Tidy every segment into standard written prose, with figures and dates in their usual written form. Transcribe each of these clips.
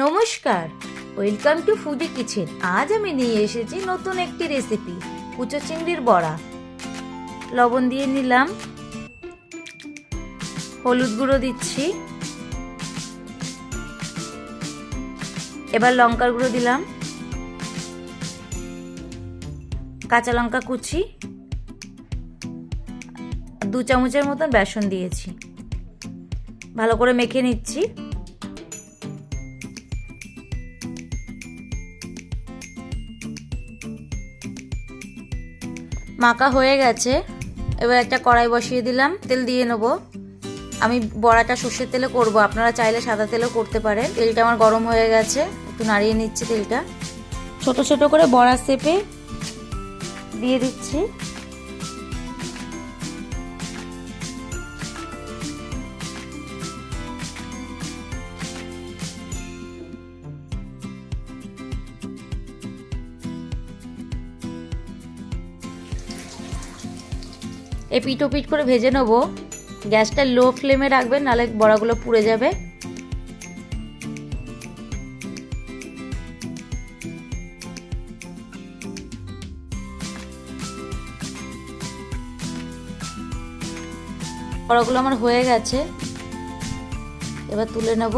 নমস্কার, welcome to foodie kitchen. আজ আমি নিয়ে এসেছি নতুন একটি রেসিপি, কুচো চিংড়ির বড়া। লবণ দিয়ে নিলাম, হলুদ গুঁড়ো দিচ্ছি, এবার লঙ্কার গুঁড়ো দিলাম, কাঁচা লঙ্কা কুচি, 2 চামচের মতন বেসন দিয়েছি। ভালো করে মেখে নিচ্ছি। মাখা হয়ে গেছে, এবার একটা কড়াই বসিয়ে দিলাম, তেল দিয়ে নেবো। আমি বড়াটা সর্ষের তেলে করব, আপনারা চাইলে সাদা তেলেও করতে পারেন। তেলটা আমার গরম হয়ে গেছে, একটু নাড়িয়ে নিচ্ছি তেলটা। ছোট ছোট করে বড়া শেপে দিয়ে দিচ্ছি। এপিট ওপিট করে ভেজে নেবো। গ্যাসটা লো ফ্লেমে রাখবেন, নাহলে বড়াগুলো পুড়ে যাবে। বড়াগুলো আমার হয়ে গেছে, এবার তুলে নেব।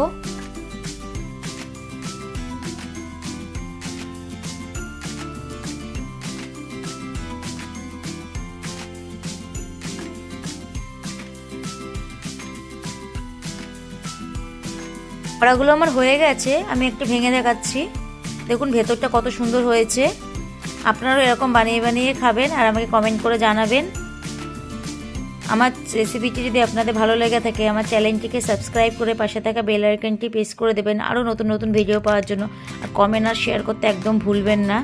বড়াগুলো আমার হয়ে গেছে, আমি একটু ভেঙে দেখাচ্ছি। দেখুন ভেতরটা কত সুন্দর হয়েছে। আপনারাও এরকম বানিয়ে বানিয়ে খাবেন আর আমাকে কমেন্ট করে জানাবেন। আমার রেসিপিটি যদি আপনাদের ভালো লেগে থাকে, আমার চ্যানেলটিকে সাবস্ক্রাইব করে পাশে থাকা বেল আইকনটি প্রেস করে দেবেন আরও নতুন নতুন ভিডিও পাওয়ার জন্য। আর কমেন্ট আর শেয়ার করতে একদম ভুলবেন না।